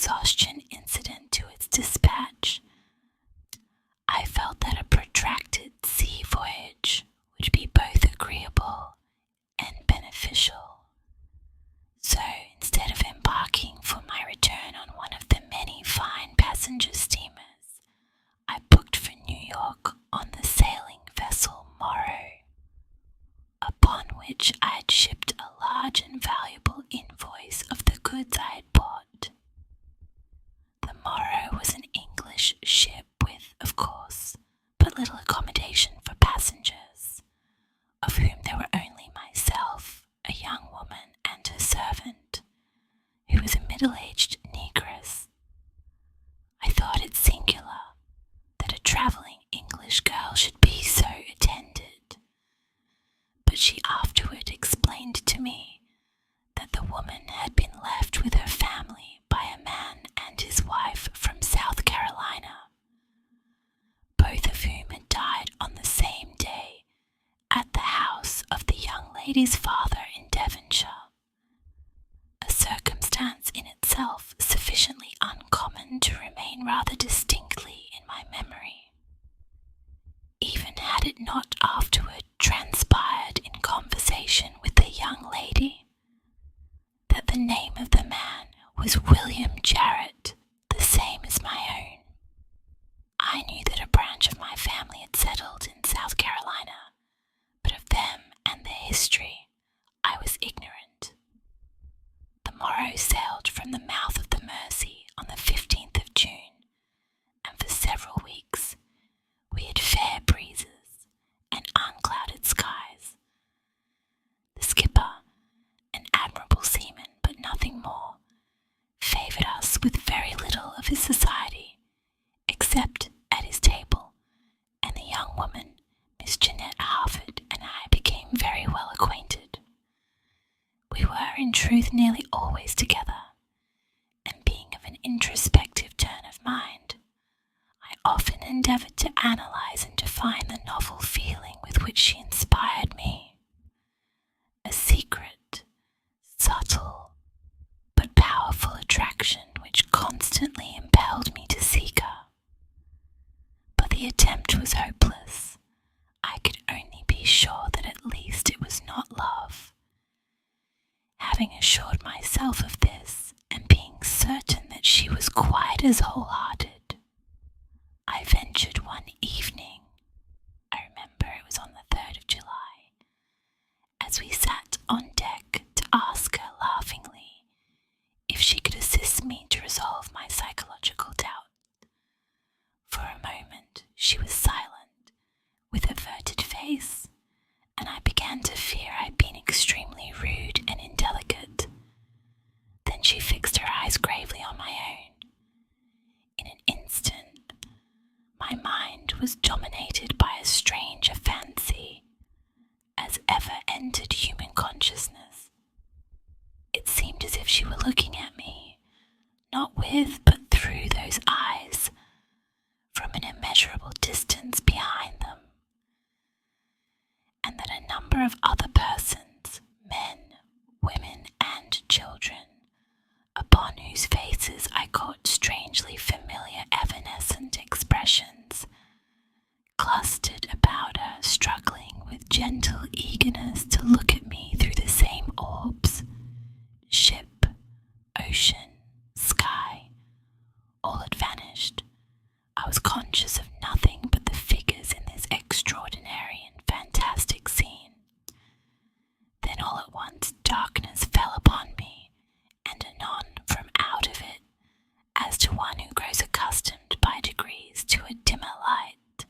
exhaustion incident to its dispatch, I felt that a protracted sea voyage would be both agreeable and beneficial. So instead of embarking for my return on one of the many fine passenger steamers, I booked for New York on the sailing vessel Morrow, upon which I had shipped a large and valuable invoice of the goods I had bought. The Morrow was an English ship with, of course, but little accommodation for passengers, of whom there were only myself, a young woman, and her servant, who was a middle-aged negress. I thought it singular that a travelling English girl should be so attended, but she afterward explained to me that the woman had been left with her family by a man and his wife from South Carolina, both of whom had died on the same day at the house of the young lady's father in Devonshire, a circumstance in itself sufficiently uncommon to remain rather distinctly in my memory, even had it not afterward transpired in conversation with the young lady that the name of the man was William Jarrett, the same as my own. I knew that a branch of my family had settled in South Carolina, but of them and their history I was ignorant. The Morrow sailed from the mouth of the Mersey on the 15th of June, and for several weeks we had fair breezes and unclouded skies. The skipper, an admirable seaman but nothing more, favoured us with very little of his society, except at his table, and the young woman, Miss Jeanette Harford, and I became very well acquainted. We were in truth nearly always together, and being of an introspective turn of mind, I often endeavoured to analyse and define the novel feeling with which she inspired me. A secret, subtle, but powerful attraction which constantly impelled me to seek her. But the attempt was hopeless. I could only be sure that at least it was not love. Having assured myself of this, and being certain that she was quite as wholehearted, I ventured one evening, I remember it was on the 3rd of July, as we sat on deck, to ask her laughingly if she could assist me to resolve my psychological doubt. For a moment she was silent, with averted face, and I began to fear I'd been extremely rude and indelicate. Then she fixed her eyes gravely on my own. In an instant, my mind was dominated by as strange a fancy as ever entered human consciousness. It seemed as if she were looking at me, not with but through those eyes, from an immeasurable distance behind them, and that a number of other persons, men, women, and children, upon whose faces I caught strangely familiar evanescent expressions, clustered about her, struggling with gentle eagerness to look at me through the same orbs. Ship, ocean, sky, all had vanished. I was conscious of nothing but the figures in this extraordinary and fantastic scene. Then all at once darkness fell upon me, and anon from out of it, as to one who grows accustomed by degrees to a dimmer light,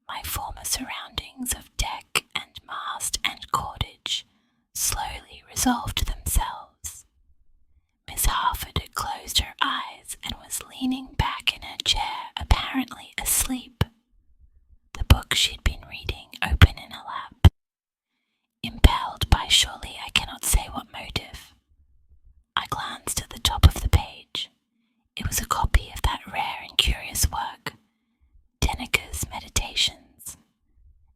my former surroundings of deck and mast and cordage slowly resolved themselves. Miss Harford had closed her eyes and was leaning back in her chair, apparently asleep, the book she had been reading open in her lap. Impelled by surely I cannot say what motive, I glanced at the top of the page. It was a copy of that rare and curious work, Denneker's Meditations,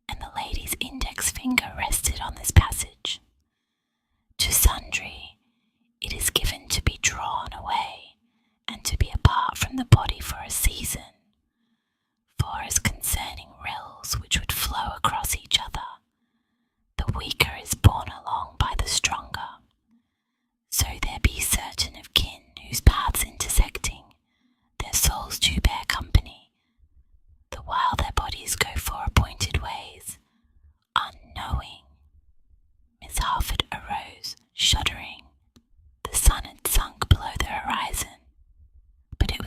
and the lady's index finger rested on this passage. To sundry it is given to be drawn away,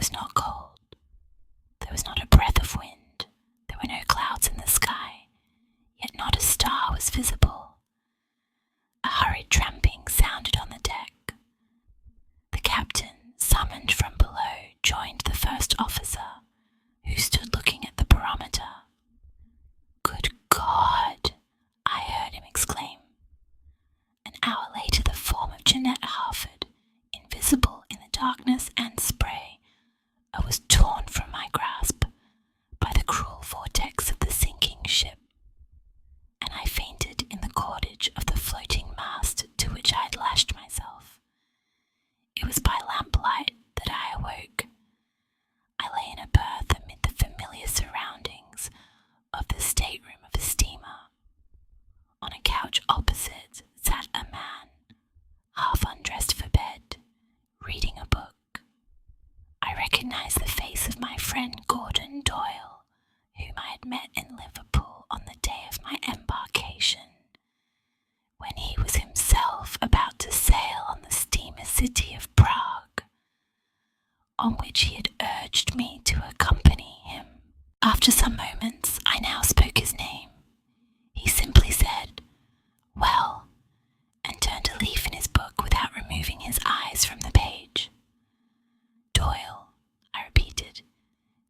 was not cold. There was not a breath of wind. There were no clouds in the sky, yet not a star was visible. A hurried tramping sounded on the deck. The captain, summoned from below, joined the first officer, who stood looking at the barometer. "Good God!" I heard him exclaim. An hour later, the form of Jeanette Harford, invisible in the darkness and spray, was torn from my grasp by the cruel vortex of the sinking ship, and I fainted in the cordage of the floating mast to which I had lashed myself. It was by lamplight that I awoke. I lay in a berth amid the familiar surroundings of the stateroom of a steamer. On a couch opposite sat a man, half undressed for bed, reading a book. I recognized the face of my friend Gordon Doyle, whom I had met in Liverpool on the day of my embarkation, when he was himself about to sail on the steamer City of Prague, on which he had urged me to accompany him. After some moments, I now spoke his name. He simply said, "Well," and turned a leaf in his book without removing his eyes from the page. "Doyle," I repeated,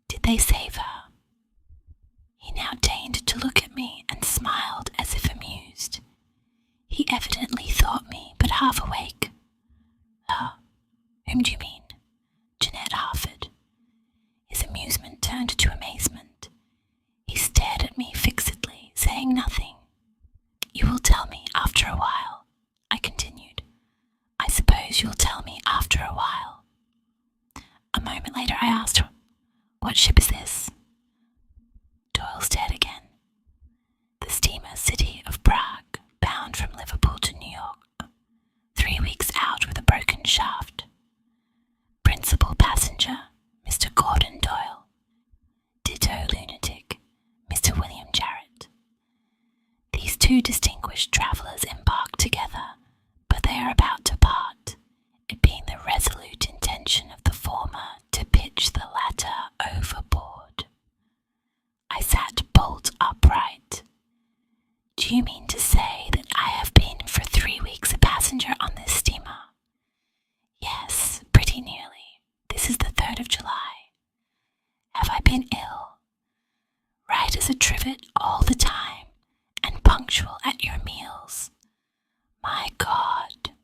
"did they save her?" He now deigned to look at me and smiled as if amused. He evidently thought me but half awake. Whom do you mean?" "Jeanette Harford." His amusement turned to amazement. He stared at me fixedly, saying nothing. "You will tell me after a while," I continued. "I suppose you'll tell me after a while." A moment later I asked, "What ship is this?" Doyle stared again. "The steamer City of Prague, bound from Liverpool to New York. 3 weeks out with a broken shaft. Principal passenger, Mr. Gordon Doyle. Ditto lunatic, Mr. William Jarrett. These two distinguished travellers embark together, but they are about to part, it being the resolute intention of the former to pitch the latter overboard." I sat bolt upright. "Do you mean to say that I have been for 3 weeks a passenger on this steamer?" "Yes, pretty nearly. This is the 3rd of July. Have I been ill?" "Right as a trivet all the time, and punctual at your meals." "My God,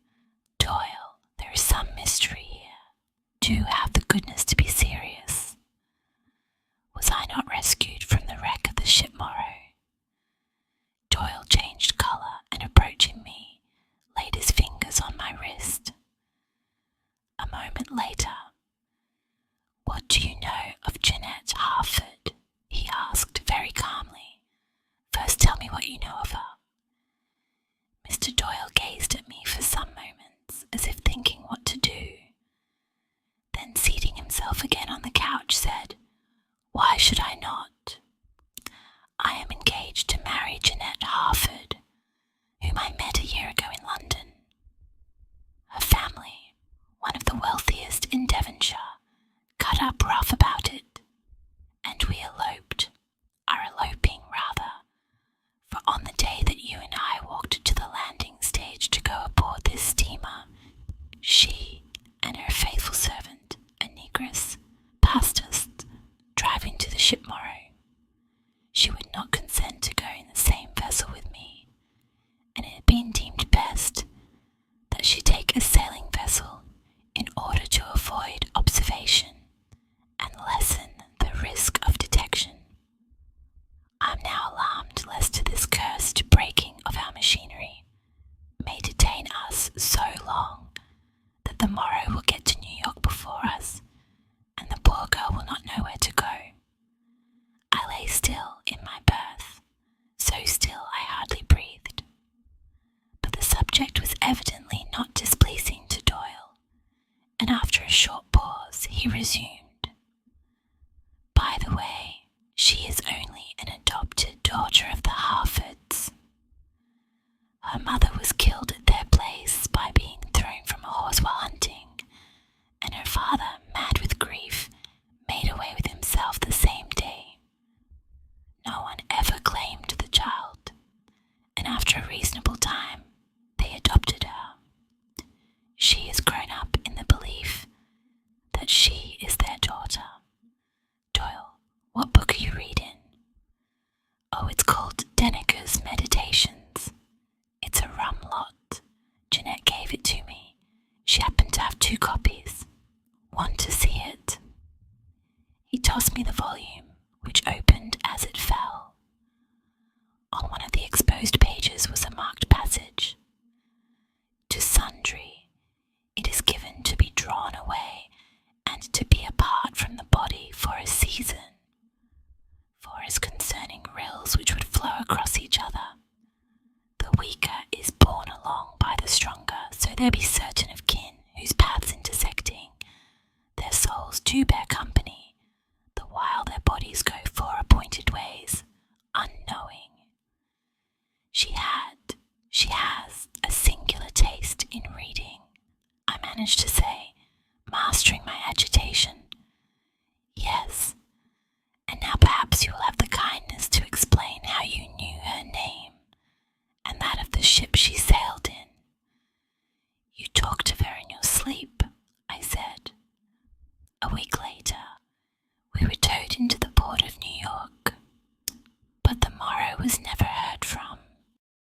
Doyle, there is some mystery here. Do have the goodness to be serious. Was I not rescued from the wreck of the ship Morrow?" Doyle changed colour and, approaching me, laid his fingers on my wrist. A moment later, "What do you know of Jeanette Harford?" he asked very calmly. "First tell me what you know of her." Mr. Doyle gazed at me for some moments, as if thinking what to do. Then, seating himself again on the couch, said, "Why should I not? I am engaged to marry Jeanette Harford, whom I met a year ago in London. Her family, one of the wealthiest in Devonshire, cut up rough about it, and we are eloping rather, for on the day that you and I walked to the landing stage to go aboard this steamer, she and her faithful servant, a negress, passed us, driving to the ship Morrow. She would not consent to go in the same vessel with me, and it had been deemed best that she take a sailing vessel in order to avoid observation and lessen the risk of detection. I am now alarmed lest this cursed breaking of our machinery may detain us so long that the Morrow will get to New York before us, and the poor girl will not know where to go. I lay still in my berth, so still I hardly breathed. But the subject was evidently not displeasing to Doyle, and after a short pause he resumed, "By the way, she is only an adopted daughter of the Harfords. Her mother was killed at their place by being thrown from a horse while hunting, and her father, mad with grief, that she is their daughter. Doyle, what book are you reading? Oh, it's called Denneker's Meditations. It's a rum lot. Jeanette gave it to me. She happened to have 2 copies. Want to see it? He tossed me the volume, which opened as it fell. On one of the exposed pages was a marked passage. To sundry, it is given to be drawn away and to be apart from the body for a season. For as concerning rills which would flow across each other, the weaker is borne along by the stronger, so there be certain of kin whose paths intersecting, their souls do bear company, the while their bodies go 4 appointed ways, unknowing. She has a singular taste in reading, I managed to say.